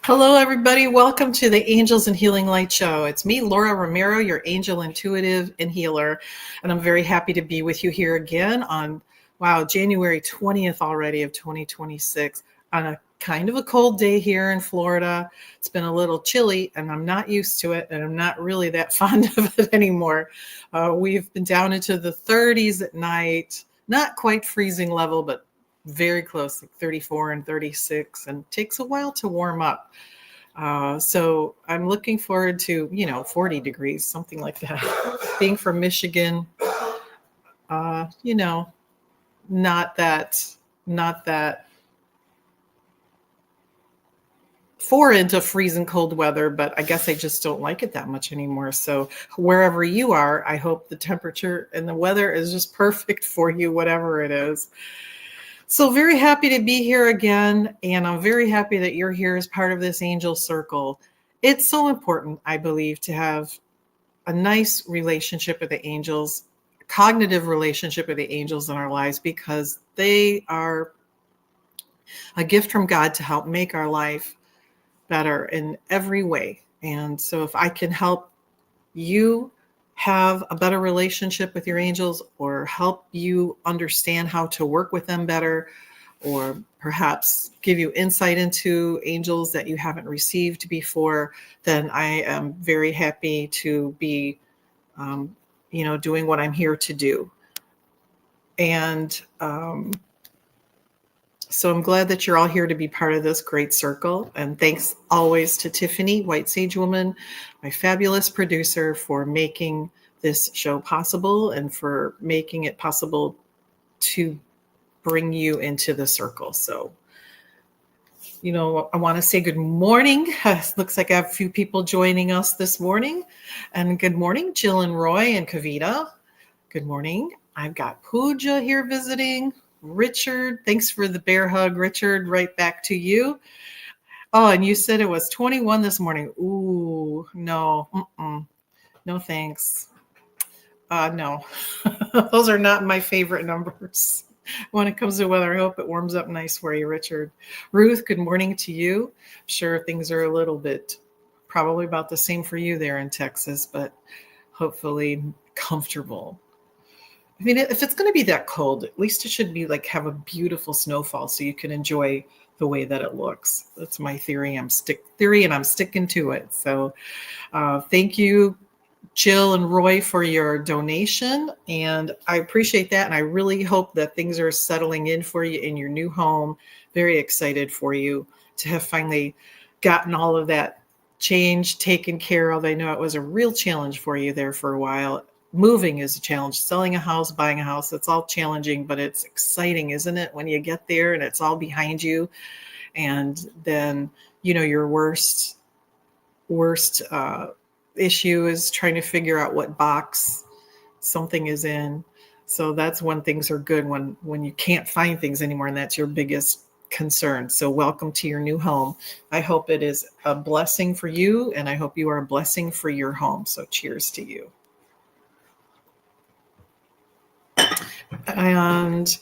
Hello, everybody. Welcome to the Angels and Healing Light Show. It's me, Laura Romeiro, your angel intuitive and healer. And I'm very happy to be with you here again on, January 20th already of 2026 on a kind of a cold day here in Florida. It's been a little chilly and I'm not used to it and I'm not really that fond of it anymore. We've been down into the 30s at night, not quite freezing level, but very close, like 34 and 36, and it takes a while to warm up. So I'm looking forward to, 40 degrees, something like that. Being from Michigan, not that foreign to freezing cold weather, but I guess I just don't like it that much anymore. So wherever you are, I hope the temperature and the weather is just perfect for you, whatever it is. So very happy to be here again, and I'm very happy that you're here as part of this angel circle. It's so important, I believe, to have a nice relationship with the angels, a cognitive relationship with the angels in our lives, because they are a gift from God to help make our life better in every way. And so if I can help you have a better relationship with your angels, or help you understand how to work with them better, or perhaps give you insight into angels that you haven't received before, then I am very happy to be, doing what I'm here to do. And so I'm glad that you're all here to be part of this great circle. And thanks always to Tiffany, White Sage Woman, my fabulous producer, for making this show possible and for making it possible to bring you into the circle. So, I want to say good morning. Looks like I have a few people joining us this morning. And good morning, Jill and Roy and Kavita. Good morning. I've got Pooja here visiting. Richard, thanks for the bear hug, Richard. Right back to you. Oh, and you said it was 21 this morning. Ooh, no. No, thanks. No. Those are not my favorite numbers when it comes to weather. I hope it warms up nice for you, Richard. Ruth, good morning to you. I'm sure things are a little bit, probably about the same for you there in Texas, but hopefully comfortable. I mean, if it's going to be that cold, at least it should be like have a beautiful snowfall so you can enjoy the way that it looks. That's my theory. And I'm sticking to it. So thank you, Jill and Roy, for your donation. And I appreciate that. And I really hope that things are settling in for you in your new home. Very excited for you to have finally gotten all of that change taken care of. I know it was a real challenge for you there for a while. Moving is a challenge. Selling a house, buying a house, it's all challenging, but it's exciting, isn't it? When you get there and it's all behind you. And then, your worst issue is trying to figure out what box something is in. So that's when things are good, when you can't find things anymore, and that's your biggest concern. So welcome to your new home. I hope it is a blessing for you, and I hope you are a blessing for your home. So cheers to you. And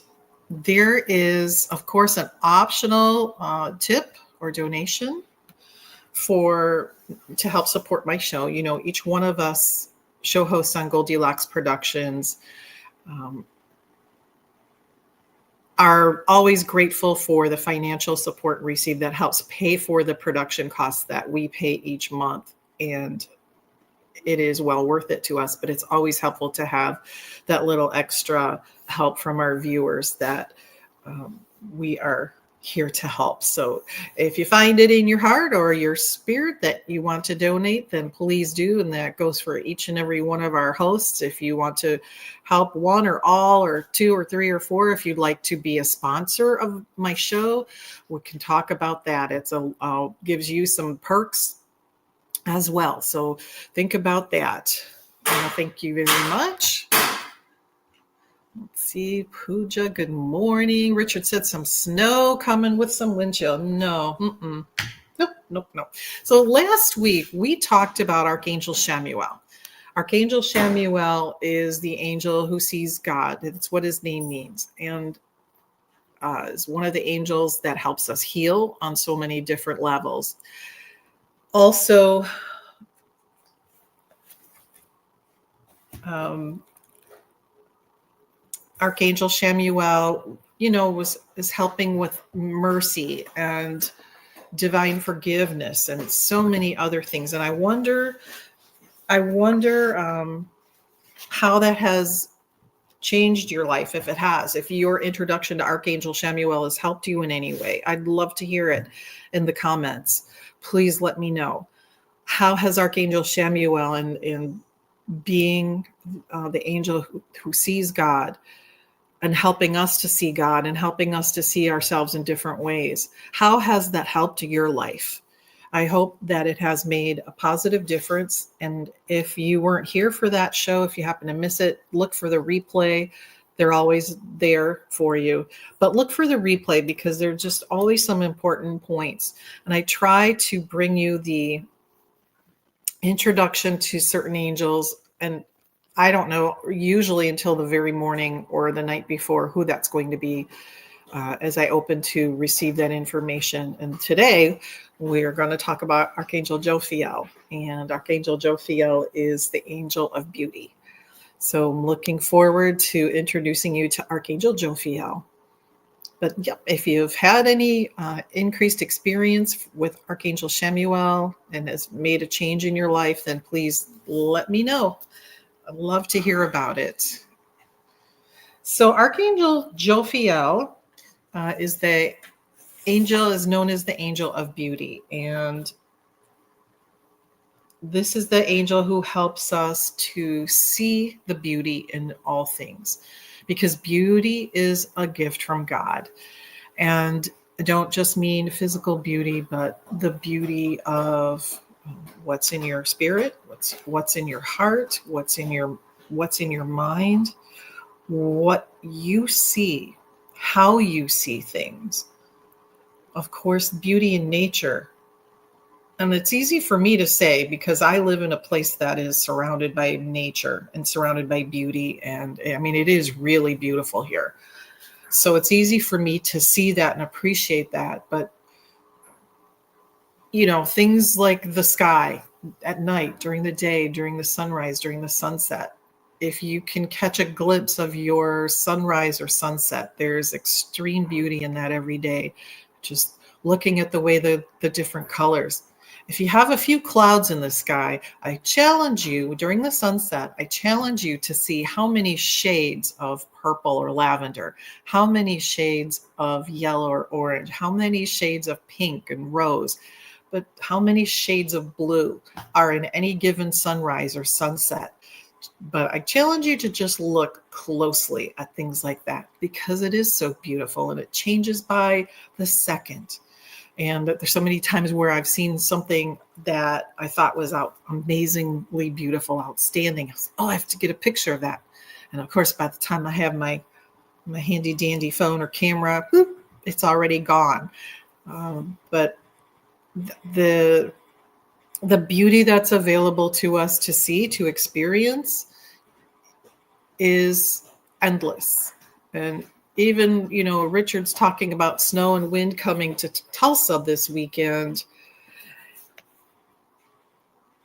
there is, of course, an optional tip or donation to help support my show. Each one of us show hosts on Goldylocks Productions are always grateful for the financial support received that helps pay for the production costs that we pay each month. And it is well worth it to us, but it's always helpful to have that little extra help from our viewers that we are here to help. So if you find it in your heart or your spirit that you want to donate, then please do. And that goes for each and every one of our hosts. If you want to help one or all or two or three or four, if you'd like to be a sponsor of my show, we can talk about that. It's gives you some perks as well. So think about that. Thank you very much. Let's see, Pooja, good morning. Richard said some snow coming with some wind chill. No, Nope. So last week we talked about Archangel Shamuel. Archangel Shamuel is the angel who sees God. That's what his name means. And is one of the angels that helps us heal on so many different levels. Also, Archangel Shamuel, is helping with mercy and divine forgiveness and so many other things. And I wonder how that has changed your life, if it has, if your introduction to Archangel Shamuel has helped you in any way. I'd love to hear it in the comments. Please let me know. How has Archangel Shamuel in being the angel who sees God and helping us to see God and helping us to see ourselves in different ways, how has that helped your life? I hope that it has made a positive difference. And if you weren't here for that show, if you happen to miss it, look for the replay. They're always there for you. But look for the replay because there's just always some important points. And I try to bring you the introduction to certain angels, and I don't know usually until the very morning or the night before who that's going to be, as I open to receive that information. And today we're going to talk about Archangel Jophiel, and Archangel Jophiel is the angel of beauty. So I'm looking forward to introducing you to Archangel Jophiel. But yep, if you've had any increased experience with Archangel Shamuel and has made a change in your life, then please let me know. I'd love to hear about it. So Archangel Jophiel is known as the angel of beauty. And this is the angel who helps us to see the beauty in all things, because beauty is a gift from God. And I don't just mean physical beauty, but the beauty of what's in your spirit, what's in your heart, what's in your mind, what you see, how you see things. Of course, beauty in nature. And it's easy for me to say because I live in a place that is surrounded by nature and surrounded by beauty. And I mean, it is really beautiful here. So it's easy for me to see that and appreciate that. But, things like the sky at night, during the day, during the sunrise, during the sunset, if you can catch a glimpse of your sunrise or sunset, there's extreme beauty in that every day. Just looking at the way the different colors. If you have a few clouds in the sky, I challenge you during the sunset, I challenge you to see how many shades of purple or lavender, how many shades of yellow or orange, how many shades of pink and rose, but how many shades of blue are in any given sunrise or sunset. But I challenge you to just look closely at things like that because it is so beautiful and it changes by the second. And there's so many times where I've seen something that I thought was amazingly beautiful, outstanding. I have to get a picture of that. And of course, by the time I have my handy dandy phone or camera, it's already gone. But the beauty that's available to us to see, to experience, is endless. And even, Richard's talking about snow and wind coming to Tulsa this weekend.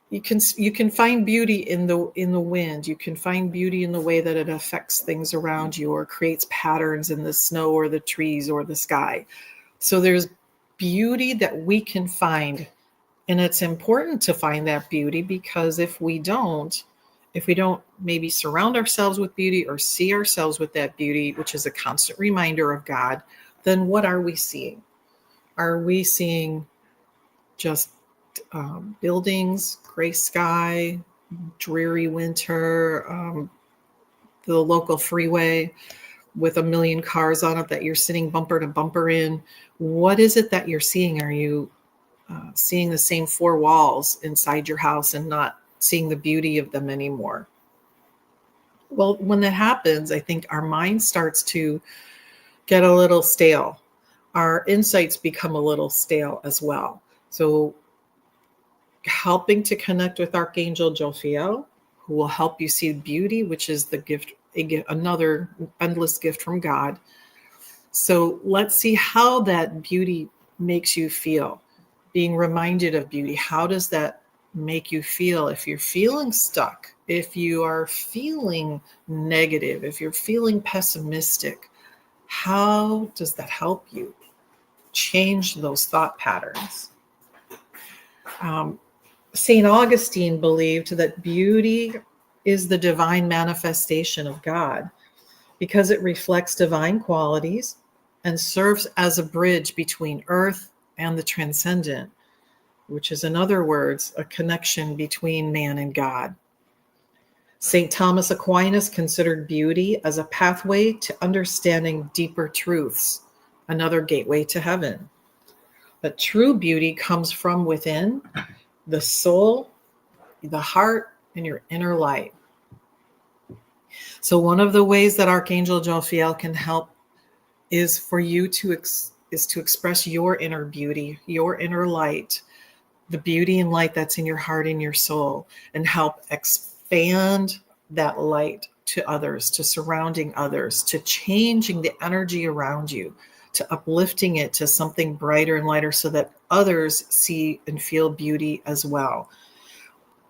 You can find beauty in the wind. You can find beauty in the way that it affects things around you or creates patterns in the snow or the trees or the sky. So there's beauty that we can find. And it's important to find that beauty because if we don't maybe surround ourselves with beauty or see ourselves with that beauty, which is a constant reminder of God, then what are we seeing? Are we seeing just buildings, gray sky, dreary winter, the local freeway with a million cars on it that you're sitting bumper to bumper in? What is it that you're seeing? Are you seeing the same four walls inside your house and not seeing the beauty of them anymore? Well, when that happens, I think our mind starts to get a little stale. Our insights become a little stale as well. So helping to connect with Archangel Jophiel, who will help you see beauty, which is the gift, another endless gift from God. So let's see how that beauty makes you feel. Being reminded of beauty, how does that make you feel? If you're feeling stuck, if you are feeling negative, if you're feeling pessimistic, how does that help you change those thought patterns? St. Augustine believed that beauty is the divine manifestation of God because it reflects divine qualities and serves as a bridge between earth and the transcendent, which is, in other words, a connection between man and God. St. Thomas Aquinas considered beauty as a pathway to understanding deeper truths, another gateway to heaven. But true beauty comes from within the soul, the heart, and your inner light. So one of the ways that Archangel Jophiel can help is for you to express your inner beauty, your inner light, the beauty and light that's in your heart and your soul, and help expand that light to others, to surrounding others, to changing the energy around you, to uplifting it to something brighter and lighter so that others see and feel beauty as well.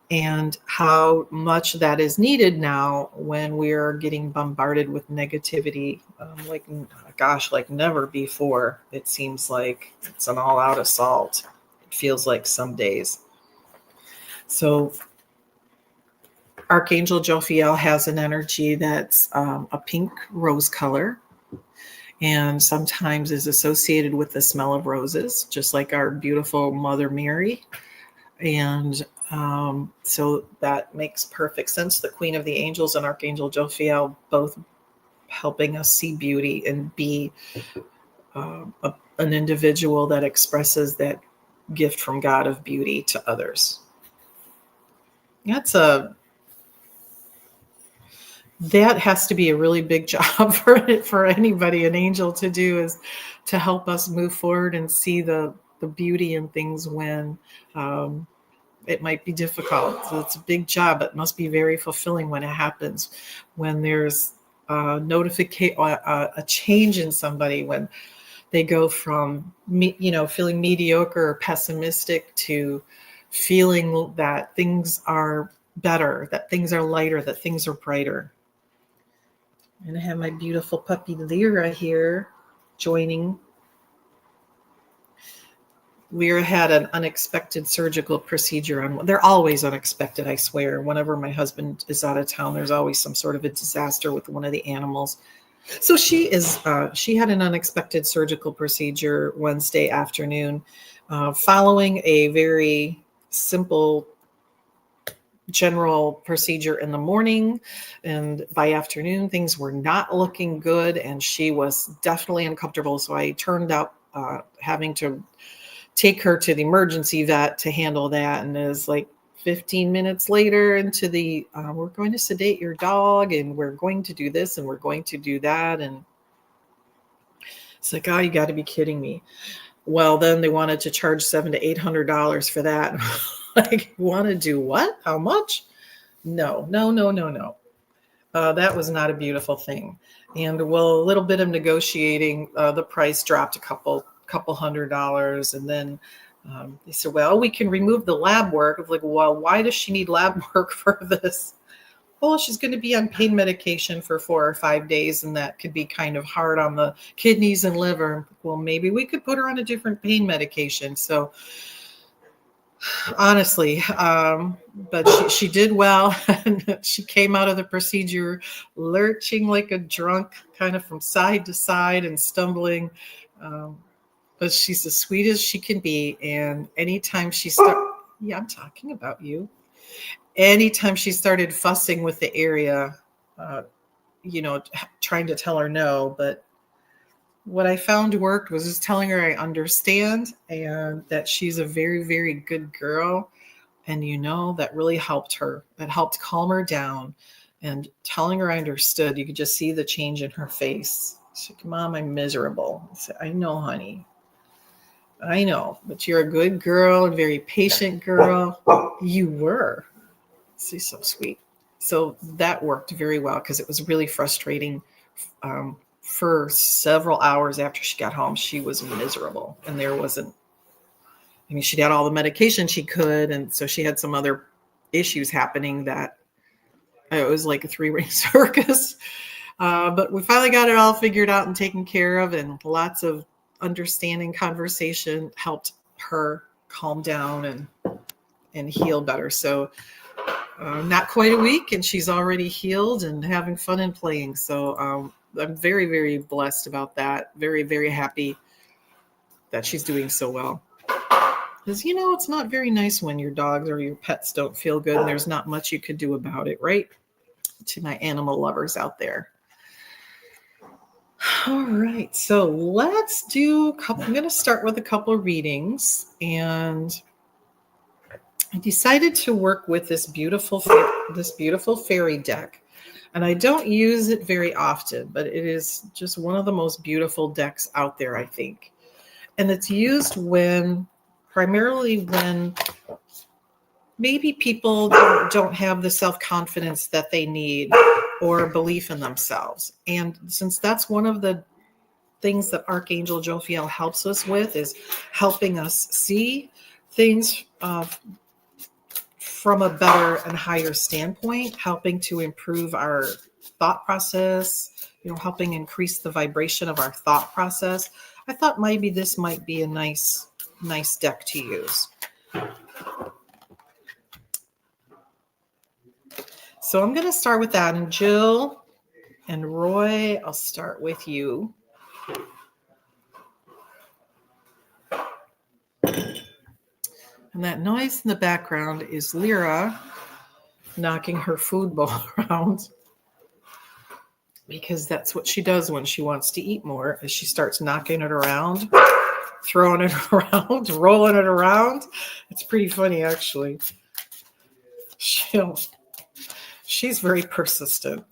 And how much that is needed now when we're getting bombarded with negativity, like never before. It seems like it's an all-out assault. It feels like some days. So Archangel Jophiel has an energy that's a pink rose color, and sometimes is associated with the smell of roses, just like our beautiful Mother Mary. And so that makes perfect sense. The Queen of the Angels and Archangel Jophiel both helping us see beauty and be an individual that expresses that gift from God of beauty to others. That has to be a really big job for anybody, an angel, to do, is to help us move forward and see the beauty in things when it might be difficult. So it's a big job. It must be very fulfilling when it happens, when there's a change in somebody, when they go from feeling mediocre or pessimistic to feeling that things are better, that things are lighter, that things are brighter. And I have my beautiful puppy Lyra here joining. Lyra had an unexpected surgical procedure on. They're always unexpected, I swear. Whenever my husband is out of town, there's always some sort of a disaster with one of the animals. So she had an unexpected surgical procedure Wednesday afternoon, following a very simple general procedure in the morning, and by afternoon things were not looking good and she was definitely uncomfortable. So I turned out having to take her to the emergency vet to handle that, and it was like 15 minutes later into the we're going to sedate your dog and we're going to do this and we're going to do that, and it's like, oh, you got to be kidding me. Well, then they wanted to charge $700 to $800 for that. Like, want to do what? How much? No. That was not a beautiful thing. And well, a little bit of negotiating, the price dropped a couple $100s, and then they said, well, we can remove the lab work. I was like, well, why does she need lab work for this? Well, she's going to be on pain medication for 4 or 5 days, and that could be kind of hard on the kidneys and liver. Well, maybe we could put her on a different pain medication. So honestly, but she did well. And she came out of the procedure lurching like a drunk, kind of from side to side and stumbling. But she's as sweet as she can be. And anytime she yeah, I'm talking about you. Anytime she started fussing with the area, trying to tell her no. But what I found worked was just telling her I understand and that she's a very, very good girl. And, that really helped her. That helped calm her down, and telling her I understood. You could just see the change in her face. She's like, Mom, I'm miserable. I said, I know, honey. I know, but you're a good girl, a very patient girl. You were. She's so sweet. So that worked very well because it was really frustrating for several hours after she got home, she was miserable. And she'd had all the medication she could. And so she had some other issues happening that it was like a 3-ring circus. But we finally got it all figured out and taken care of, and lots of understanding conversation helped her calm down and heal better. So not quite a week, and she's already healed and having fun and playing. So I'm very, very blessed about that. Very, very happy that she's doing so well. Because, it's not very nice when your dogs or your pets don't feel good, and there's not much you could do about it, right? To my animal lovers out there. All right, so let's do a couple. I'm going to start with a couple of readings, and I decided to work with this beautiful fairy deck. And I don't use it very often, but it is just one of the most beautiful decks out there, I think. And it's used primarily when maybe people don't have the self-confidence that they need or belief in themselves. And since that's one of the things that Archangel Jophiel helps us with, is helping us see things from a better and higher standpoint, helping to improve our thought process, helping increase the vibration of our thought process. I thought maybe this might be a nice deck to use. So I'm going to start with that. And Jill and Roy, I'll start with you. And that noise in the background is Lyra knocking her food bowl around, because that's what she does when she wants to eat more, is she starts knocking it around, throwing it around, rolling it around. It's pretty funny, actually. She's very persistent.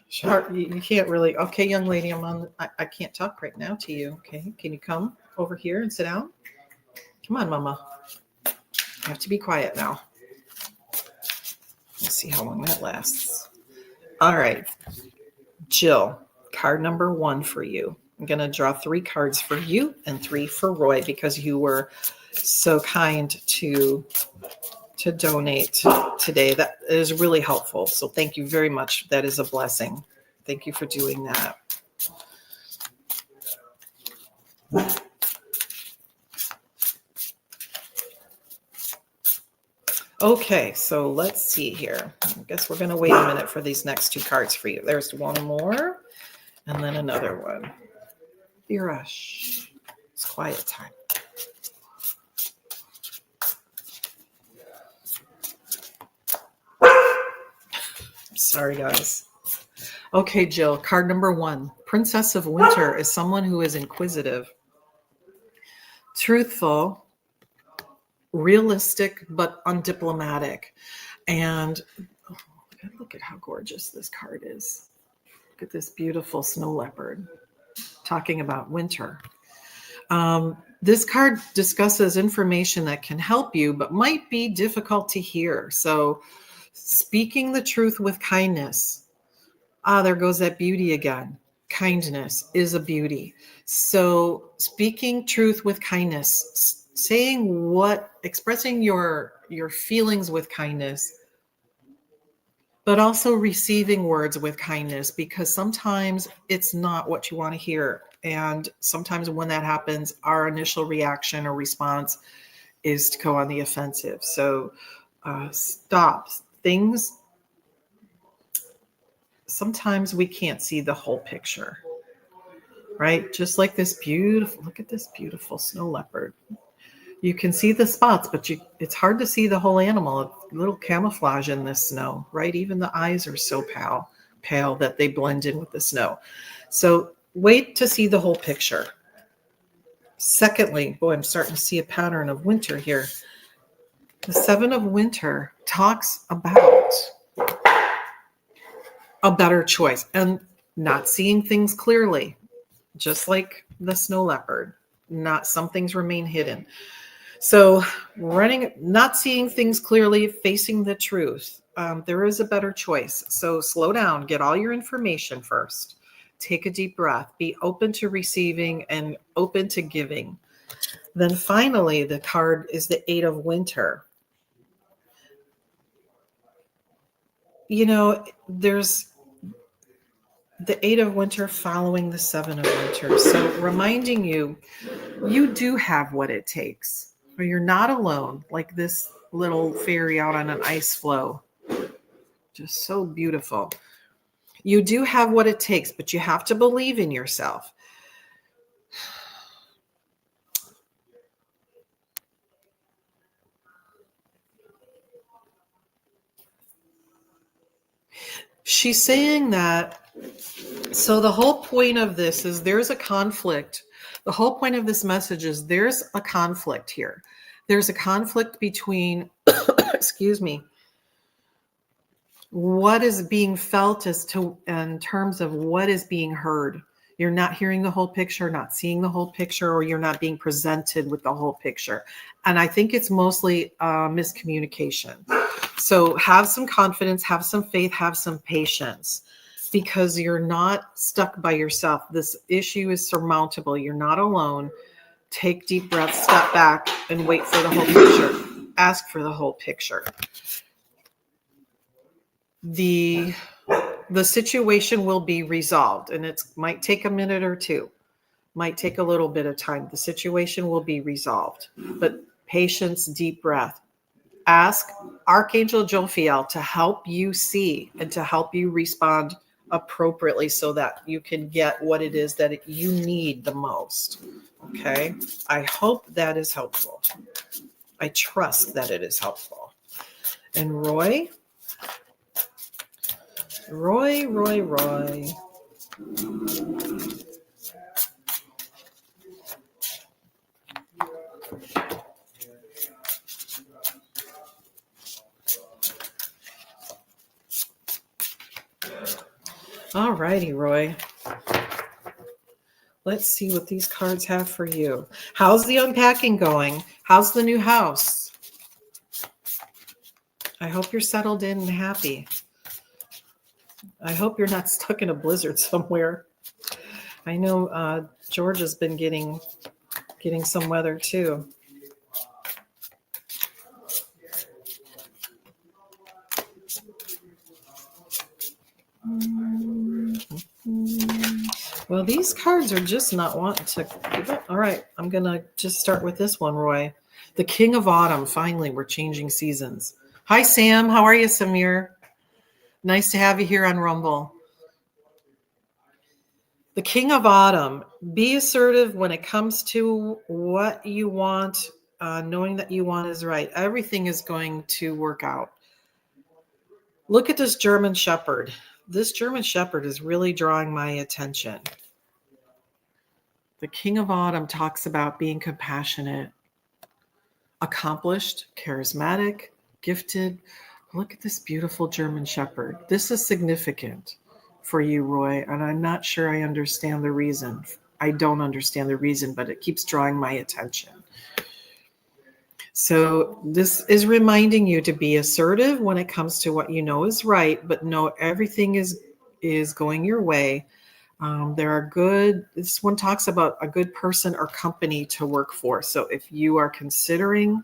You can't really. Okay, young lady, I can't talk right now to you. Okay, can you come over here and sit down? Come on, Mama. You have to be quiet now. Let's see how long that lasts. All right, Jill, card number 1 for you. I'm going to draw 3 cards for you and 3 for Roy, because you were so kind to donate today. That is really helpful. So thank you very much. That is a blessing. Thank you for doing that. Okay, so let's see here. I guess we're going to wait a minute for these next 2 cards for you. There's one more and then another one. Rush. It's quiet time. Sorry, guys. Okay, Jill, card number 1. Princess of Winter is someone who is inquisitive, truthful, realistic, but undiplomatic. And look at how gorgeous this card is. Look at this beautiful snow leopard talking about winter. This card discusses information that can help you, but might be difficult to hear. So speaking the truth with kindness. There goes that beauty again. Kindness is a beauty. So speaking truth with kindness, expressing your feelings with kindness, but also receiving words with kindness, because sometimes it's not what you want to hear. And sometimes when that happens, our initial reaction or response is to go on the offensive. So stop things. Sometimes we can't see the whole picture, right? Just like look at this beautiful snow leopard. You can see the spots, but it's hard to see the whole animal. A little camouflage in this snow, right? Even the eyes are so pale that they blend in with the snow. So wait to see the whole picture. Secondly, I'm starting to see a pattern of winter here. The 7 of Winter talks about a better choice and not seeing things clearly, just like the snow leopard. Some things remain hidden. So not seeing things clearly, facing the truth. There is a better choice. So slow down, get all your information first. Take a deep breath. Be open to receiving and open to giving. Then finally, the card is the Eight of Winter. You know, there's the Eight of Winter following the Seven of Winter. So reminding you, you do have what it takes. Or you're not alone, like this little fairy out on an ice floe. Just so beautiful. You do have what it takes, but you have to believe in yourself. She's saying that, so the whole point of this is there's a conflict. The whole point of this message is there's a conflict here. There's a conflict between, excuse me, what is being felt as to in terms of what is being heard. You're not hearing the whole picture, not seeing the whole picture, or you're not being presented with the whole picture. And I think it's mostly miscommunication. So have some confidence, have some faith, have some patience, because you're not stuck by yourself. This issue is surmountable. You're not alone. Take deep breaths, step back, and wait for the whole picture. Ask for the whole picture. The situation will be resolved, and it might take a minute or two, might take a little bit of time. The situation will be resolved, but patience, deep breath. Ask Archangel Jophiel to help you see and to help you respond appropriately so that you can get what it is that you need the most. Okay? I hope that is helpful. I trust that it is helpful. And Roy. All righty, Roy. Let's see what these cards have for you. How's the unpacking going? How's the new house? I hope you're settled in and happy. I hope you're not stuck in a blizzard somewhere. I know Georgia's been getting some weather too. Well, these cards are just not wanting to give up. All right, I'm going to just start with this one, Roy. The King of Autumn. Finally, we're changing seasons. Hi, Sam. How are you, Samir? Nice to have you here on Rumble. The King of Autumn. Be assertive when it comes to what you want, knowing that you want is right. Everything is going to work out. Look at this German Shepherd. This German Shepherd is really drawing my attention. The King of Autumn talks about being compassionate, accomplished, charismatic, gifted. Look at this beautiful German Shepherd. This is significant for you, Roy, and I'm not sure I understand the reason. I don't understand the reason, but it keeps drawing my attention. So this is reminding you to be assertive when it comes to what you know is right, but know everything is going your way. This one talks about a good person or company to work for. So if you are considering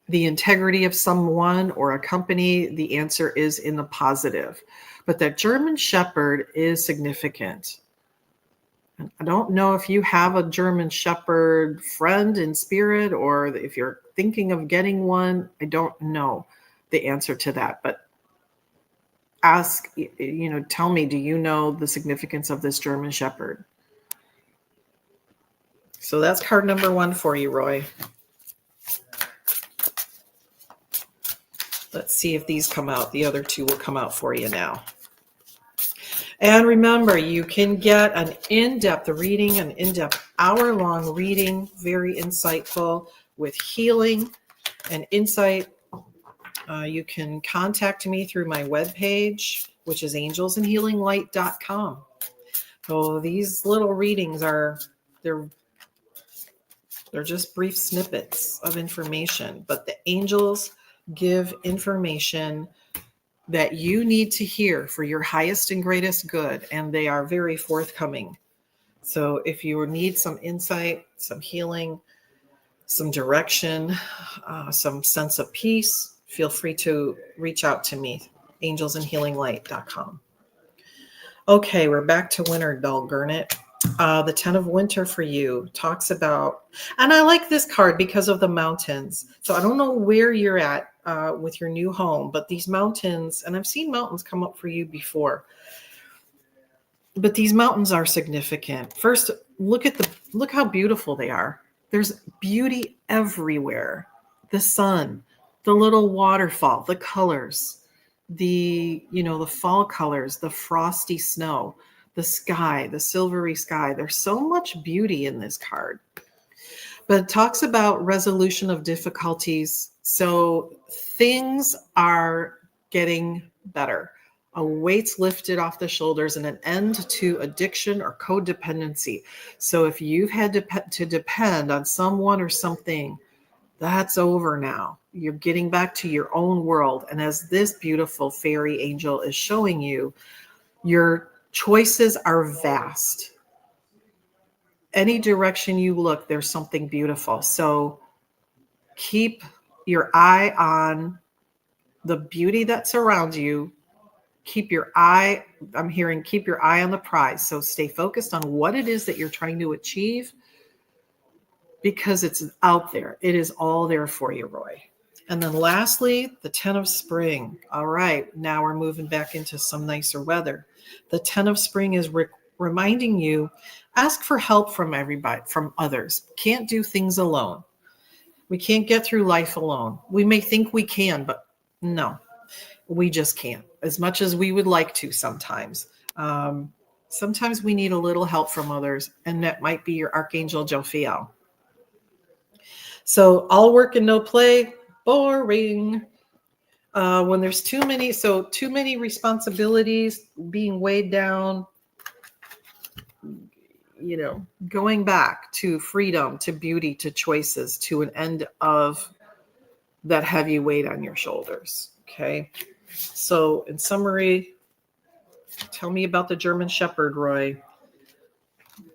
the integrity of someone or a company, the answer is in the positive. But that German Shepherd is significant. I don't know if you have a German Shepherd friend in spirit or if you're thinking of getting one. I don't know the answer to that, but ask, tell me, do you know the significance of this German Shepherd? So that's card number 1 for you, Roy. Let's see if these come out. The other 2 will come out for you now. And remember, you can get an in-depth reading, an in-depth hour-long reading, very insightful with healing and insight. You can contact me through my webpage, which is angelsandhealinglight.com. So these little readings they're just brief snippets of information, but the angels give information that you need to hear for your highest and greatest good, and they are very forthcoming. So if you need some insight, some healing, some direction, some sense of peace, feel free to reach out to me, angelsandhealinglight.com. Okay, we're back to winter, Gurnet. The 10 of Winter for you talks about, and I like this card because of the mountains. So I don't know where you're at with your new home, but these mountains, and I've seen mountains come up for you before, but these mountains are significant. First, look how beautiful they are. There's beauty everywhere. The sun, the little waterfall, the colors, the fall colors, the frosty snow, the sky, the silvery sky. There's so much beauty in this card. But it talks about resolution of difficulties. So things are getting better. A weight's lifted off the shoulders and an end to addiction or codependency. So if you've had to depend on someone or something, that's over now. You're getting back to your own world. And as this beautiful fairy angel is showing you, your choices are vast. Any direction you look, there's something beautiful. So keep your eye on the beauty that surrounds you. Keep your eye on the prize. So stay focused on what it is that you're trying to achieve, because it's out there. It is all there for you, Roy. And then lastly, the 10 of Spring. All right, now we're moving back into some nicer weather. The 10 of Spring is reminding you, ask for help from everybody, from others. Can't do things alone. We can't get through life alone. We may think we can, but no, we just can't, as much as we would like to sometimes. Sometimes we need a little help from others, and that might be your Archangel Jophiel. So all work and no play, boring. When there's too many responsibilities, being weighed down, going back to freedom, to beauty, to choices, to an end of that heavy weight on your shoulders. Okay. So in summary, tell me about the German Shepherd, Roy.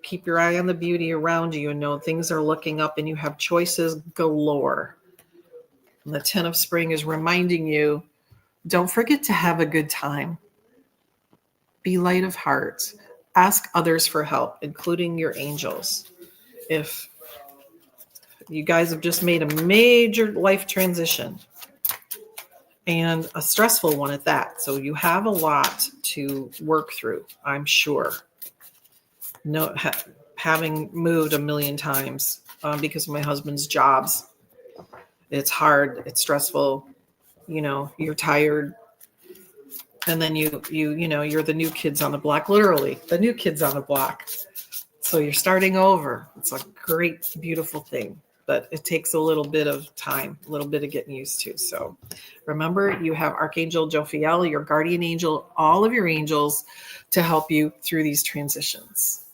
Keep your eye on the beauty around you and know things are looking up and you have choices galore. And the 10 of Spring is reminding you, don't forget to have a good time. Be light of heart. Ask others for help, including your angels. If you guys have just made a major life transition, and a stressful one at that. So you have a lot to work through, I'm sure. Having moved a million times because of my husband's jobs, it's hard, it's stressful. You're tired, and then you're the new kids on the block, literally the new kids on the block. So you're starting over. It's a great, beautiful thing. But it takes a little bit of time, a little bit of getting used to. So remember, you have Archangel Jophiel, your guardian angel, all of your angels to help you through these transitions.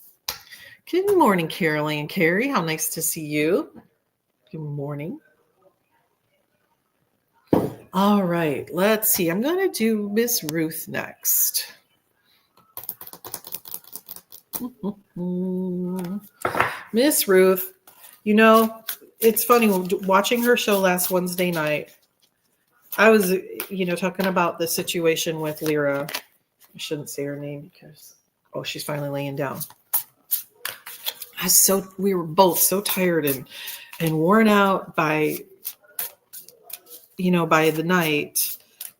Good morning, Caroline and Carrie. How nice to see you. Good morning. All right, let's see. I'm going to do Miss Ruth next. Miss Ruth, it's funny, watching her show last Wednesday night, I was, talking about the situation with Lyra. I shouldn't say her name because, she's finally laying down. We were both so tired and worn out by the night.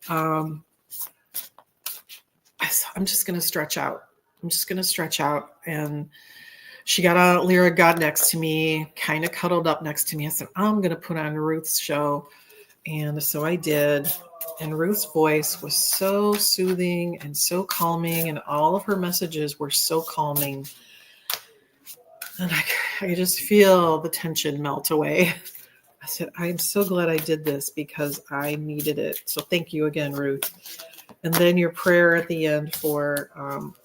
I'm just going to stretch out. And Lyra got next to me, kind of cuddled up next to me. I said, I'm going to put on Ruth's show. And so I did. And Ruth's voice was so soothing and so calming. And all of her messages were so calming. And I just feel the tension melt away. I said, I'm so glad I did this because I needed it. So thank you again, Ruth. And then your prayer at the end for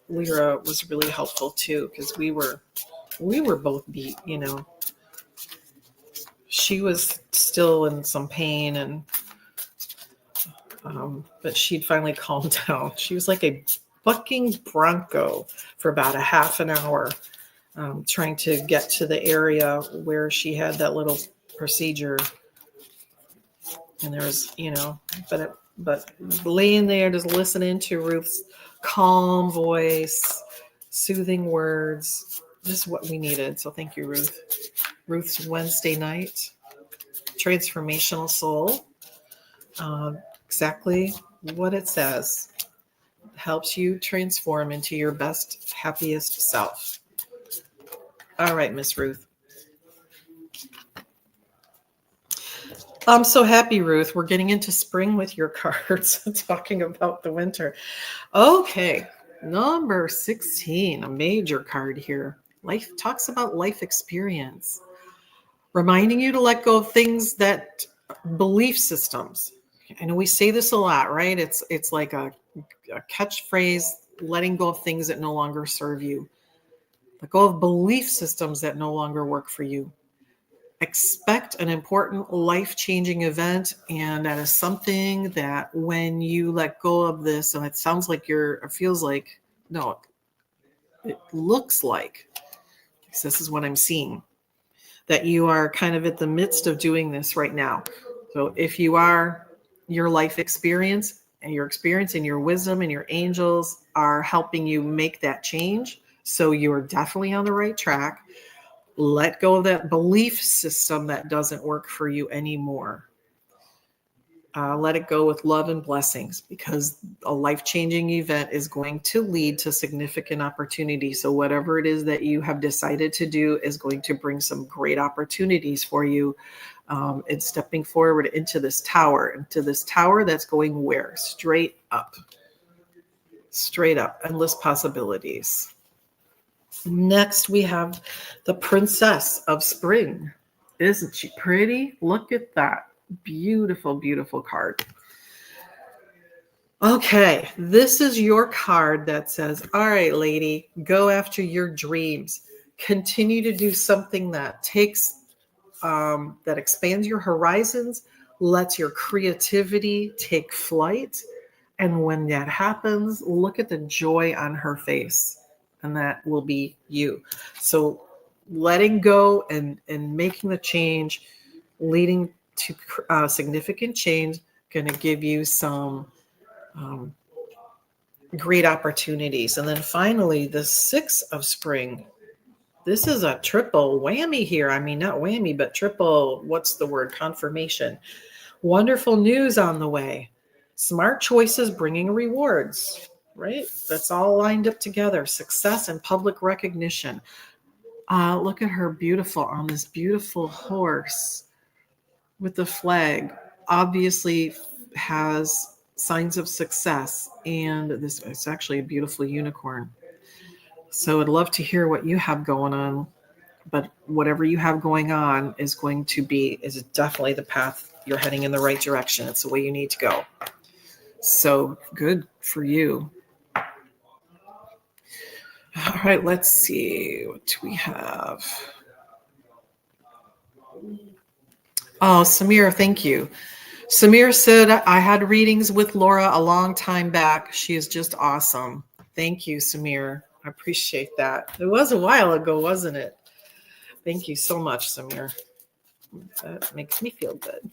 Lyra was really helpful too, because we were both beat, She was still in some pain, and But she'd finally calmed down. She was like a bucking bronco for about a half an hour, trying to get to the area where she had that little procedure. And there was, but laying there just listening to Ruth's calm voice, soothing words, just what we needed. So thank you, Ruth. Ruth's Wednesday night, transformational soul. Exactly what it says. Helps you transform into your best, happiest self. All right, Miss Ruth. I'm so happy, Ruth. We're getting into spring with your cards, talking about the winter. Okay, number 16, a major card here. Life talks about life experience, reminding you to let go of things that belief systems. I know we say this a lot, right? It's like a catchphrase, letting go of things that no longer serve you. Let go of belief systems that no longer work for you. Expect an important life-changing event, and that is something that when you let go of this, and it sounds like it feels like, no, it looks like, because this is what I'm seeing, that you are kind of at the midst of doing this right now. So if you are, your life experience and your wisdom and your angels are helping you make that change. So you're definitely on the right track. Let go of that belief system that doesn't work for you anymore. Let it go with love and blessings, because a life-changing event is going to lead to significant opportunity. So whatever it is that you have decided to do is going to bring some great opportunities for you. And stepping forward into this tower that's going where? Straight up, endless possibilities. Next, we have the Princess of Spring. Isn't she pretty? Look at that. Beautiful, beautiful card. Okay, this is your card that says, all right, lady, go after your dreams. Continue to do something that that expands your horizons, lets your creativity take flight. And when that happens, look at the joy on her face. And that will be you. So letting go and making the change, leading to significant change, going to give you some great opportunities. And then finally, the 6 of Spring. This is a triple whammy here. I mean, not whammy, but triple, what's the word? Confirmation. Wonderful news on the way. Smart choices bringing rewards, right? That's all lined up together. Success and public recognition. Look at her beautiful on this beautiful horse with the flag. Obviously has signs of success. And this is actually a beautiful unicorn. So I'd love to hear what you have going on. But whatever you have going on is definitely the path. You're heading in the right direction. It's the way you need to go. So good for you. All right, let's see. What do we have? Oh, Samir, thank you. Samir said, I had readings with Laura a long time back. She is just awesome. Thank you, Samir. I appreciate that. It was a while ago, wasn't it? Thank you so much, Samir. That makes me feel good.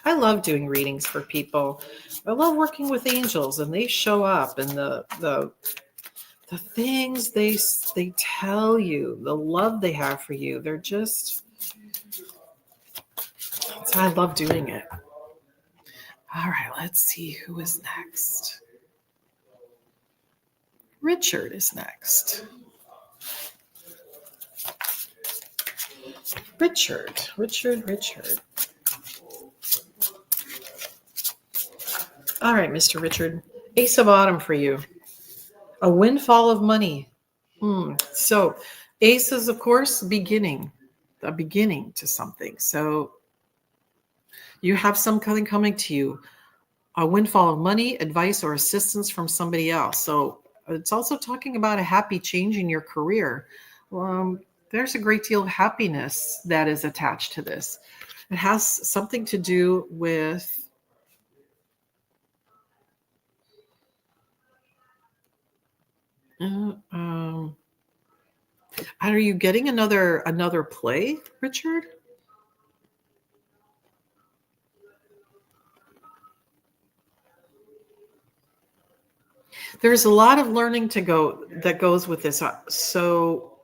I love doing readings for people. I love working with angels, and they show up, and the things they tell you, the love they have for you, they're just, I love doing it. All right, let's see who is next. Richard is next. Richard. All right, Mr. Richard. Ace of Autumn for you. A windfall of money. So Ace is, of course, a beginning to something. So you have something coming to you. A windfall of money, advice, or assistance from somebody else. So it's also talking about a happy change in your career. There's a great deal of happiness that is attached to this. It has something to do with Uh, are you getting another play, Richard? There's a lot of learning to go that goes with this. So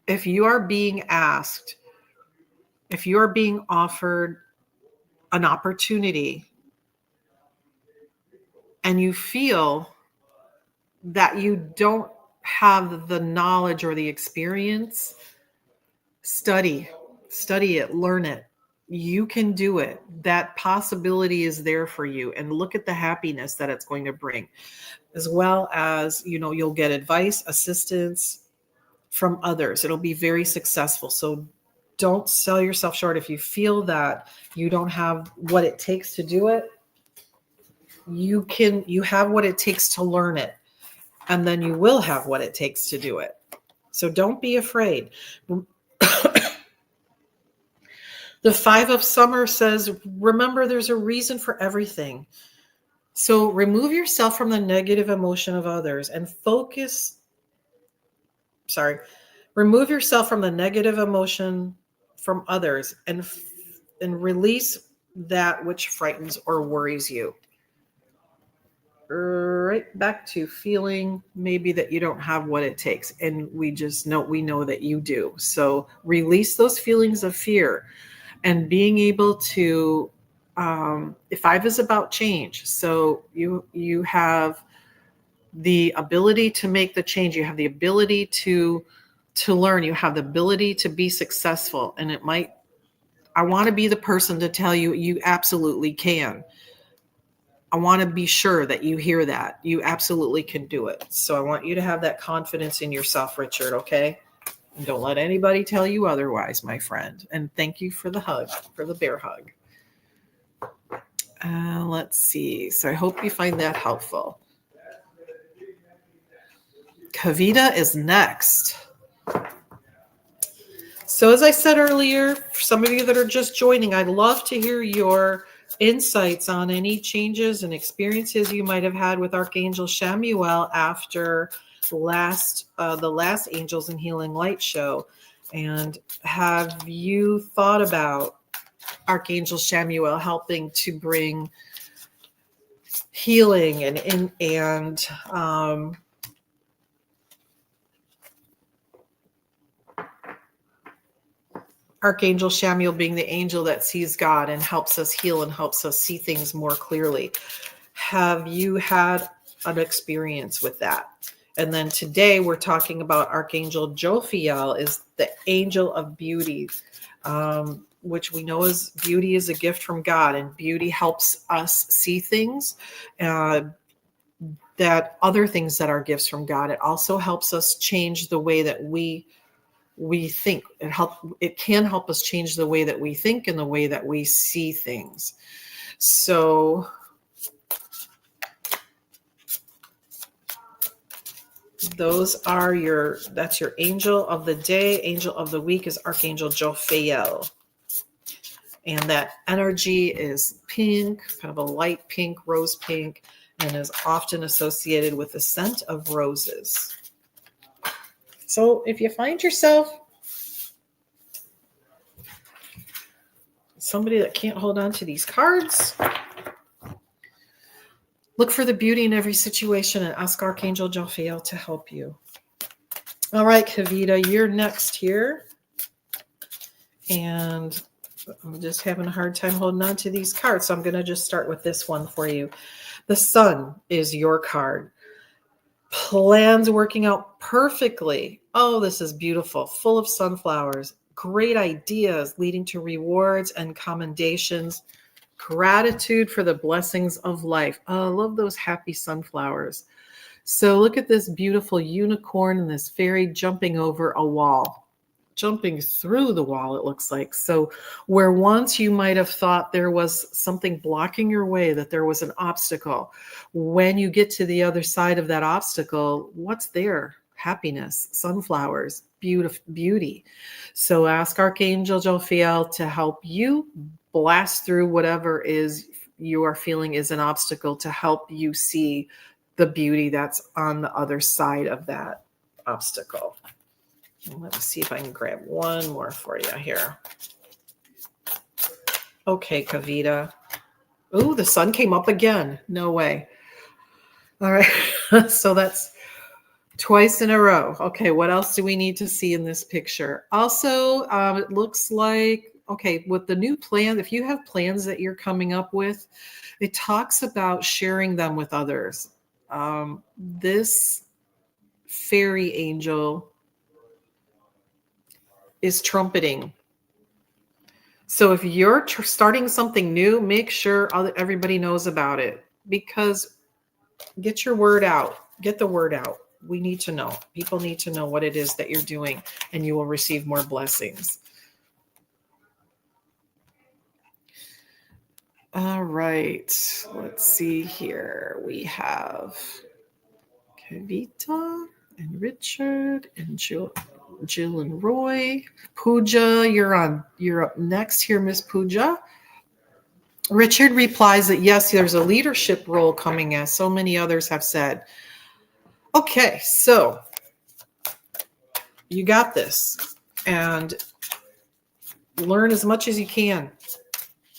if you are being asked, if you are being offered an opportunity and you feel that you don't have the knowledge or the experience, study it, learn it. You can do it. That possibility is there for you, and look at the happiness that it's going to bring, as well as, you'll get advice, assistance from others. It'll be very successful. So don't sell yourself short. If you feel that you don't have what it takes to do it, you have what it takes to learn it, and then you will have what it takes to do it. So don't be afraid. The 5 of Summer says, remember, there's a reason for everything. So remove yourself from the negative emotion of others and remove yourself from the negative emotion from others and release that which frightens or worries you. Right back to feeling maybe that you don't have what it takes. And we know that you do. So release those feelings of fear. And being able to, 5 is about change. So you have the ability to make the change. You have the ability to learn. You have the ability to be successful. And I want to be the person to tell you, you absolutely can. I want to be sure that you hear that. You absolutely can do it. So I want you to have that confidence in yourself, Richard, okay? And don't let anybody tell you otherwise, my friend. And thank you for the hug, for the bear hug. Let's see. So I hope you find that helpful. Kavita is next. So as I said earlier, for some of you that are just joining, I'd love to hear your insights on any changes and experiences you might have had with Archangel Chamuel after the last Angels and Healing Light show. And have you thought about Archangel Chamuel helping to bring healing and Archangel Chamuel being the angel that sees God and helps us heal and helps us see things more clearly? Have you had an experience with that? And then today we're talking about Archangel Jophiel, is the angel of beauty, which we know is beauty is a gift from God, and beauty helps us see things that other things that are gifts from God. It also helps us change the way that we think. It can help us change the way that we think and the way that we see things. So that's your angel of the day. Angel of the week is Archangel Jophiel. And that energy is pink, kind of a light pink, rose pink, and is often associated with the scent of roses. So if you find yourself somebody that can't hold on to these cards, look for the beauty in every situation and ask Archangel Jophiel to help you. All right, Kavita, you're next here. And I'm just having a hard time holding on to these cards, so I'm going to just start with this one for you. The Sun is your card. Plans working out perfectly. Oh, this is beautiful. Full of sunflowers. Great ideas leading to rewards and commendations. Gratitude for the blessings of life. Oh, I love those happy sunflowers. So look at this beautiful unicorn and this fairy jumping over a wall. Jumping through the wall, it looks like. So where once you might have thought there was something blocking your way, that there was an obstacle, when you get to the other side of that obstacle, what's there? Happiness, sunflowers, beauty. So ask Archangel Jophiel to help you blast through whatever is you are feeling is an obstacle, to help you see the beauty that's on the other side of that. obstacle. Let me see if I can grab one more for you here. Okay, Kavita. Oh, the sun came up again. No way. All right. So that's twice in a row. Okay, what else do we need to see in this picture? Also, it looks like, okay, with the new plan, if you have plans that you're coming up with, it talks about sharing them with others. This fairy angel is trumpeting. So if you're starting something new, make sure everybody knows about it, because get your word out. Get the word out. We need to know. People need to know what it is that you're doing, and you will receive more blessings. All right. Let's see here. We have Kavita and Richard and Jill and Roy. Pooja, you're up next here, Miss Pooja. Richard replies that yes, there's a leadership role coming, as so many others have said. Okay, so you got this, and learn as much as you can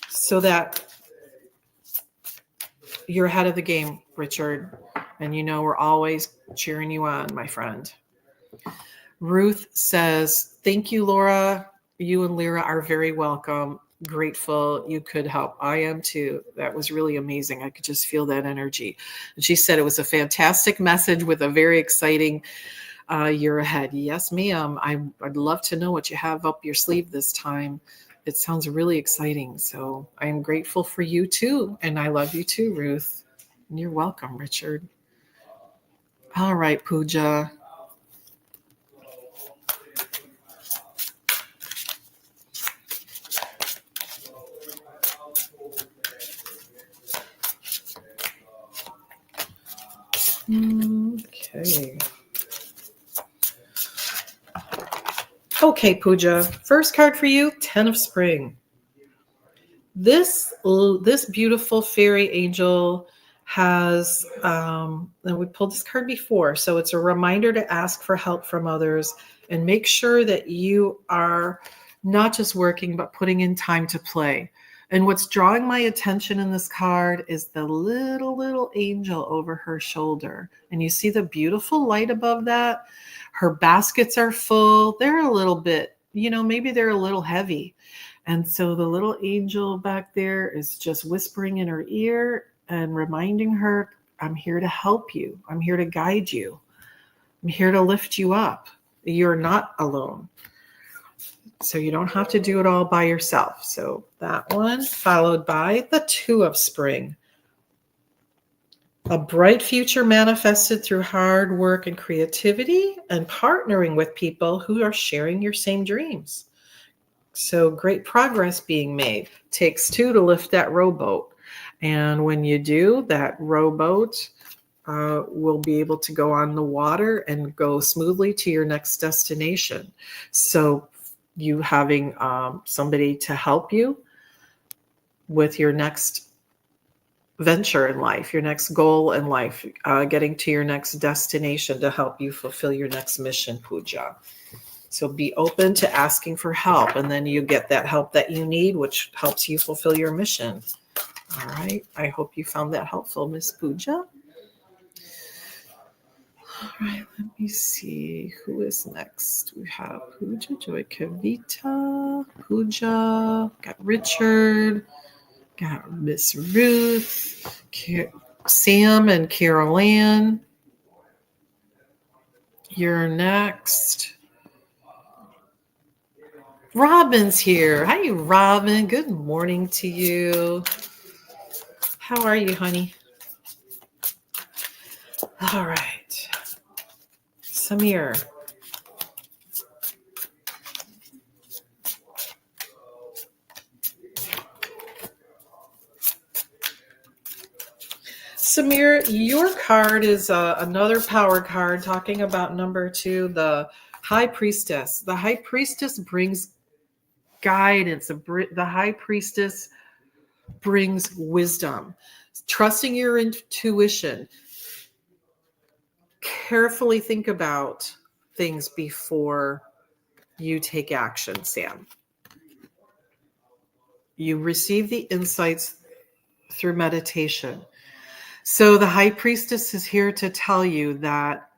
so that you're ahead of the game, Richard. And you know we're always cheering you on, my friend. Ruth says, thank you, Laura. You and Lyra are very welcome. Grateful you could help. I am too. That was really amazing. I could just feel that energy. And she said it was a fantastic message with a very exciting year ahead. Yes, ma'am. I'd love to know what you have up your sleeve this time. It sounds really exciting. So I am grateful for you too. And I love you too, Ruth. And you're welcome, Richard. All right, Pooja. Okay. Okay, Pooja. First card for you, 10 of Spring. This beautiful fairy angel has, and we pulled this card before, so it's a reminder to ask for help from others and make sure that you are not just working, but putting in time to play. And what's drawing my attention in this card is the little angel over her shoulder. And you see the beautiful light above that? Her baskets are full. They're a little bit, maybe they're a little heavy. And so the little angel back there is just whispering in her ear and reminding her, I'm here to help you. I'm here to guide you. I'm here to lift you up. You're not alone. So you don't have to do it all by yourself. So that one, followed by the 2 of Spring. A bright future manifested through hard work and creativity and partnering with people who are sharing your same dreams. So great progress being made. Takes 2 to lift that rowboat. And when you do, that rowboat will be able to go on the water and go smoothly to your next destination. So you having somebody to help you with your next venture in life, your next goal in life, getting to your next destination to help you fulfill your next mission, Pooja. So be open to asking for help, and then you get that help that you need, which helps you fulfill your mission. All right. I hope you found that helpful, Miss Pooja. All right, let me see who is next. We have Pooja, Joy, Kavita, Pooja, got Richard, got Miss Ruth, Sam and Carol Ann. You're next. Robin's here. Hi, Robin. Good morning to you. How are you, honey? All right. Samir. Samir, your card is another power card talking about number 2, the High Priestess. The High Priestess brings guidance. The High Priestess brings wisdom. Trusting your intuition. Carefully think about things before you take action, Sam. You receive the insights through meditation. So the High Priestess is here to tell you that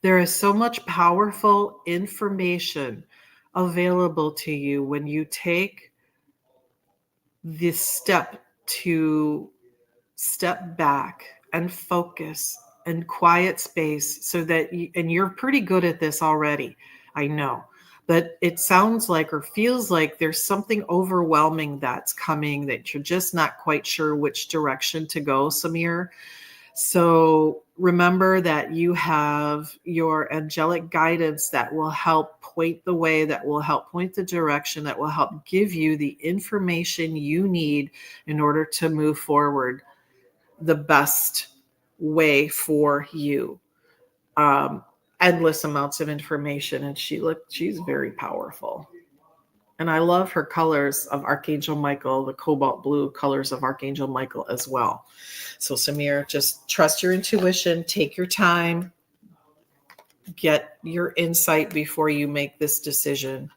there is so much powerful information available to you when you take this step to step back and focus and quiet space so that and you're pretty good at this already, I know, but it sounds like or feels like there's something overwhelming that's coming that you're just not quite sure which direction to go, Samir. So remember that you have your angelic guidance that will help point the way, that will help point the direction, that will help give you the information you need in order to move forward the best way for you. Endless amounts of information, and she's very powerful. And I love her colors of Archangel Michael, the cobalt blue colors of Archangel Michael as well. So Samir, just trust your intuition, take your time, get your insight before you make this decision.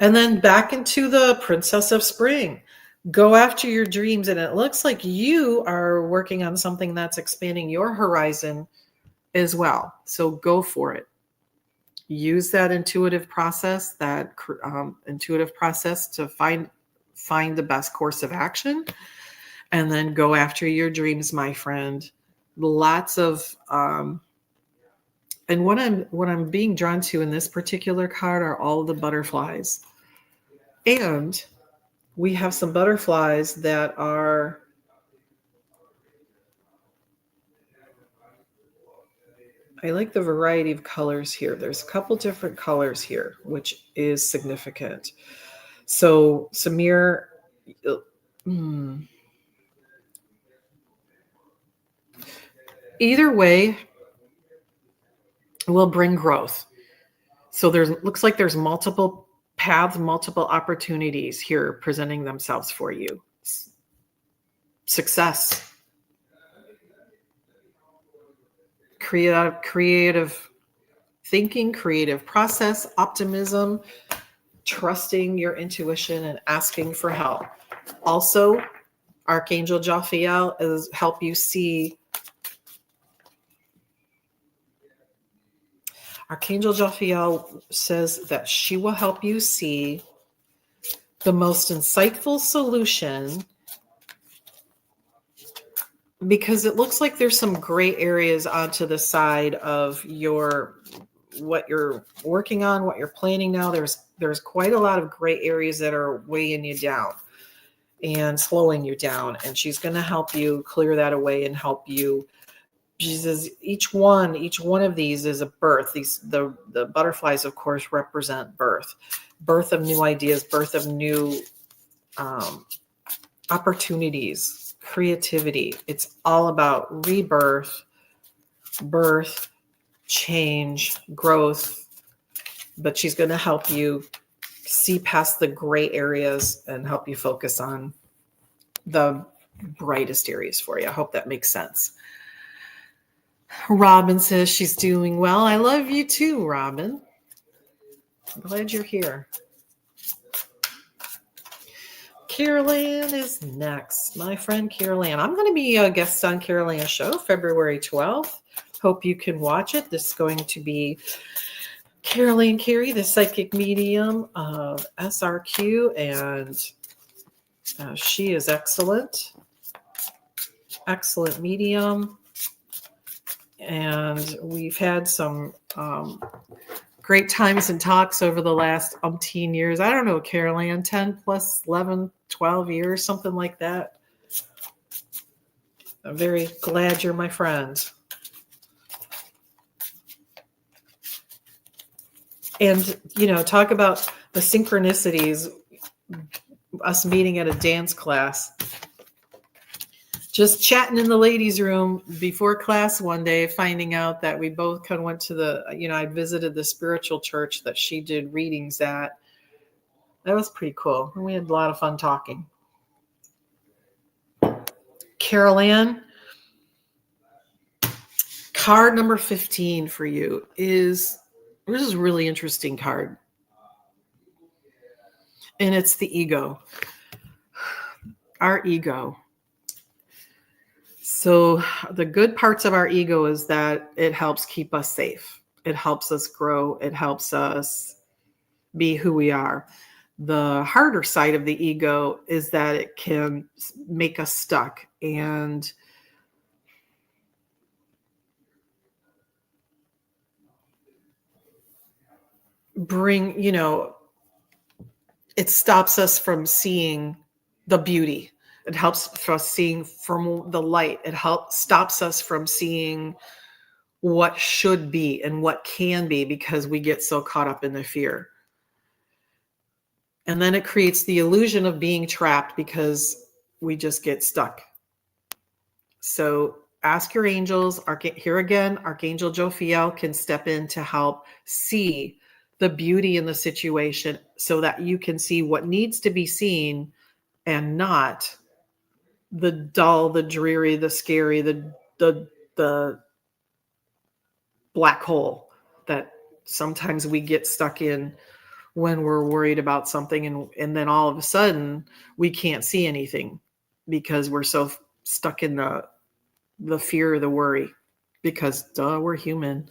And then back into the Princess of Spring. Go after your dreams. And it looks like you are working on something that's expanding your horizon as well. So go for it. Use that intuitive process, to find the best course of action, and then go after your dreams, my friend. Lots of and what I'm being drawn to in this particular card are all the butterflies. And we have some butterflies that are I like the variety of colors here. There's a couple different colors here, which is significant. So Samir, either way will bring growth. So looks like there's multiple paths, multiple opportunities here presenting themselves for you. Success. Creative thinking, creative process, optimism, trusting your intuition and asking for help. Also, Archangel Jophiel is help you see. Archangel Jophiel says that she will help you see the most insightful solution, because it looks like there's some gray areas onto the side of what you're working on, what you're planning now. There's quite a lot of gray areas that are weighing you down and slowing you down. And she's going to help you clear that away and help you. She says each one of these is a birth. The butterflies, of course, represent birth of new ideas, birth of new opportunities, creativity. It's all about rebirth, birth, change, growth. But she's going to help you see past the gray areas and help you focus on the brightest areas for you. I hope that makes sense. Robin says she's doing well. I love you too, Robin. I'm glad you're here. Carol Ann is next. My friend Carol Ann. I'm going to be a guest on Carol Ann's show February 12th. Hope you can watch it. This is going to be Carol Ann Carey, the psychic medium of SRQ, and she is excellent. Excellent medium. And we've had some great times and talks over the last umpteen years. I don't know, Carol Ann, 10 plus 11, 12 years, something like that. I'm very glad you're my friend. And, talk about the synchronicities, us meeting at a dance class. Just chatting in the ladies' room before class one day, finding out that we both kind of went to I visited the spiritual church that she did readings at. That was pretty cool. And we had a lot of fun talking. Carol Ann, Card number 15 for you is, this is a really interesting card. And it's the ego. Our ego. So the good parts of our ego is that it helps keep us safe. It helps us grow. It helps us be who we are. The harder side of the ego is that it can make us stuck and bring, it stops us from seeing the beauty. It helps us seeing from the light. It stops us from seeing what should be and what can be because we get so caught up in the fear. And then it creates the illusion of being trapped because we just get stuck. So ask your angels. Here again, Archangel Jophiel can step in to help see the beauty in the situation so that you can see what needs to be seen and not the dull, the dreary, the scary, the black hole that sometimes we get stuck in when we're worried about something. And then all of a sudden we can't see anything because we're so stuck in the fear, the worry, because we're human.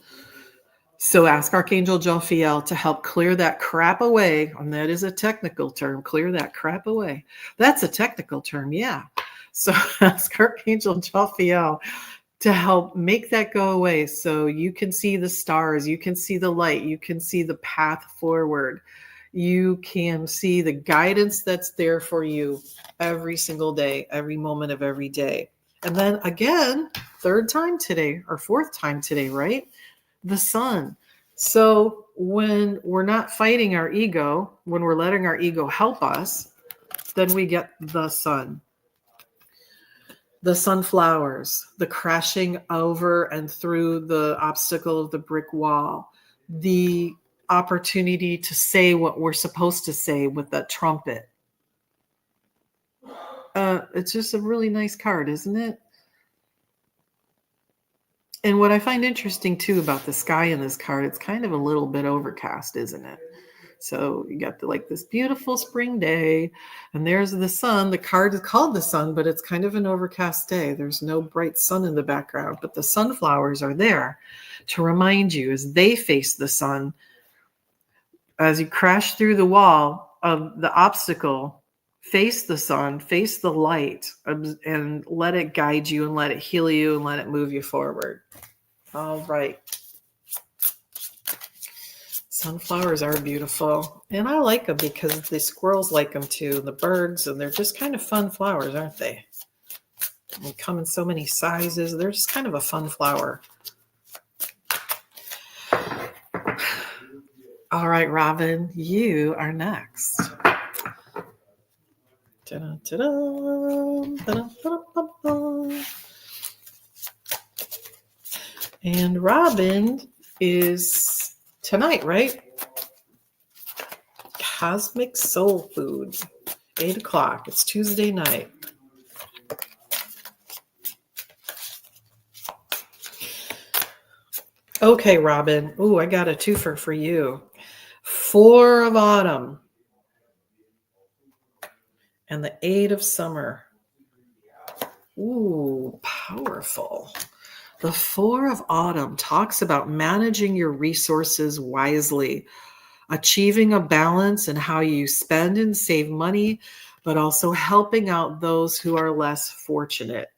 So ask Archangel Jophiel to help clear that crap away. And that is a technical term, clear that crap away. That's a technical term, yeah. So ask Archangel Jophiel to help make that go away so you can see the stars, you can see the light, you can see the path forward. You can see the guidance that's there for you every single day, every moment of every day. And then again, third time today or fourth time today, right? The sun. So when we're not fighting our ego, when we're letting our ego help us, then we get the sun. The sunflowers, the crashing over and through the obstacle of the brick wall, the opportunity to say what we're supposed to say with that trumpet. It's just a really nice card, isn't it? And what I find interesting too about the sky in this card, it's kind of a little bit overcast, isn't it? So you got this beautiful spring day, and there's the sun. The card is called the sun, but it's kind of an overcast day. There's no bright sun in the background, but the sunflowers are there to remind you as they face the sun. As you crash through the wall of the obstacle, face the sun, face the light, and let it guide you and let it heal you and let it move you forward. All right. Sunflowers are beautiful. And I like them because the squirrels like them too, the birds, and they're just kind of fun flowers, aren't they? They come in so many sizes. They're just kind of a fun flower. All right, Robin, you are next. Ta-da, ta-da, ta-da, ta-da. And Robin is tonight, right? Cosmic Soul Food, 8 o'clock. It's Tuesday night. Okay, Robin. Ooh, I got a twofer for you. 4 of Autumn and the 8 of Summer. Ooh, powerful. The 4 of Autumn talks about managing your resources wisely, achieving a balance in how you spend and save money, but also helping out those who are less fortunate.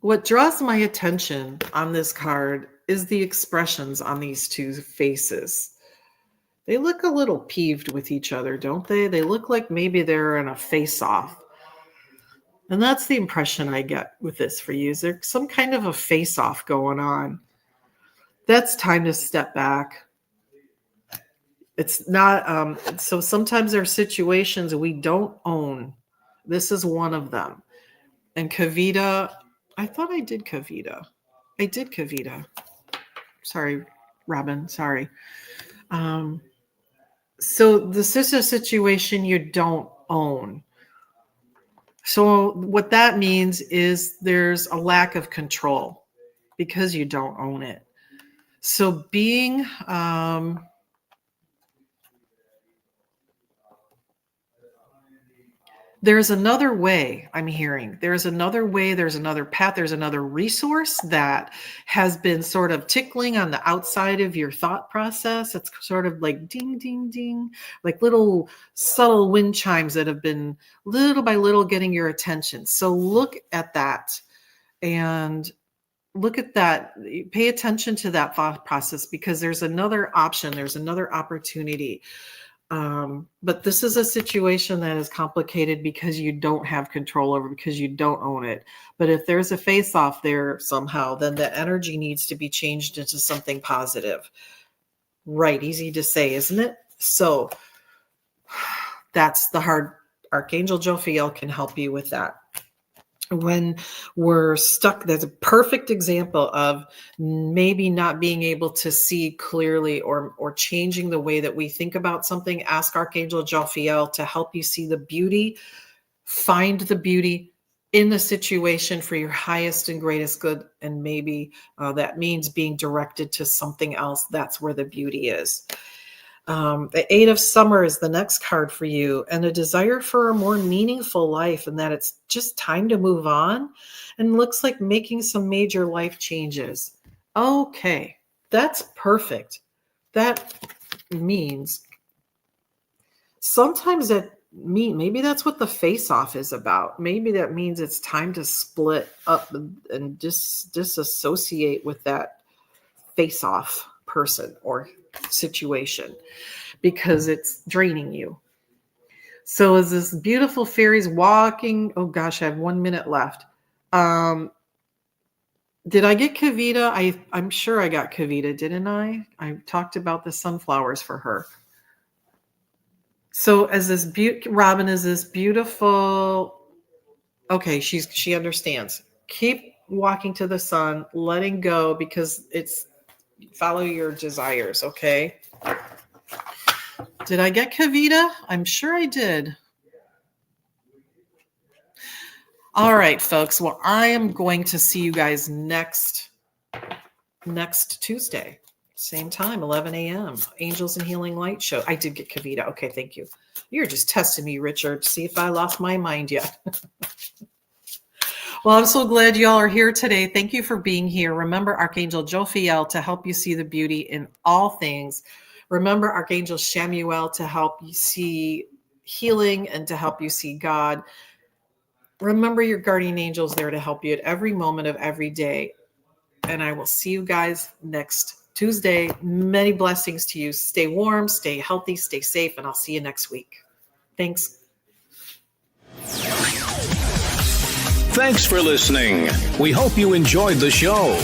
What draws my attention on this card is the expressions on these two faces. They look a little peeved with each other, don't they? They look like maybe they're in a face-off. And that's the impression I get with this for you. Is there some kind of a face-off going on? That's time to step back. It's not, so sometimes there are situations we don't own. This is one of them. And Kavita, I thought I did Kavita. I did Kavita. Sorry, Robin, sorry. So this is a situation you don't own. So what that means is there's a lack of control because you don't own it. So being there's another way. I'm hearing there's another way, there's another path, there's another resource that has been sort of tickling on the outside of your thought process. It's sort of like ding, ding, ding, like little subtle wind chimes that have been little by little getting your attention. So look at that and look at that. Pay attention to that thought process because there's another option, there's another opportunity. But this is a situation that is complicated because you don't have control over, because you don't own it. But if there's a face off there somehow, then the energy needs to be changed into something positive. Right. Easy to say, isn't it? So that's the hard. Archangel Jophiel can help you with that. When we're stuck, there's a perfect example of maybe not being able to see clearly or changing the way that we think about something. Ask Archangel Jophiel to help you see the beauty, find the beauty in the situation for your highest and greatest good. And maybe that means being directed to something else. That's where the beauty is. The Eight of Summer is the next card for you, and a desire for a more meaningful life, and that it's just time to move on, and looks like making some major life changes. Okay, that's perfect. That means sometimes maybe that's what the face-off is about. Maybe that means it's time to split up and disassociate with that face-off person or situation because it's draining you. So as this beautiful fairy's walking, oh gosh, I have 1 minute left. Did I get Kavita? I'm sure I got Kavita, didn't I? I talked about the sunflowers for her. So as this Robin is this beautiful, okay, she understands. Keep walking to the sun, letting go, because it's follow your desires, okay? Did I get Kavita? I'm sure I did. All right, folks. Well, I am going to see you guys next Tuesday. Same time, 11 a.m. Angels and Healing Light Show. I did get Kavita. Okay, thank you. You're just testing me, Richard. See if I lost my mind yet. Well, I'm so glad y'all are here today. Thank you for being here. Remember Archangel Jophiel to help you see the beauty in all things. Remember Archangel Shamuel to help you see healing and to help you see God. Remember your guardian angels there to help you at every moment of every day. And I will see you guys next Tuesday. Many blessings to you. Stay warm, stay healthy, stay safe, and I'll see you next week. Thanks. Thanks for listening. We hope you enjoyed the show.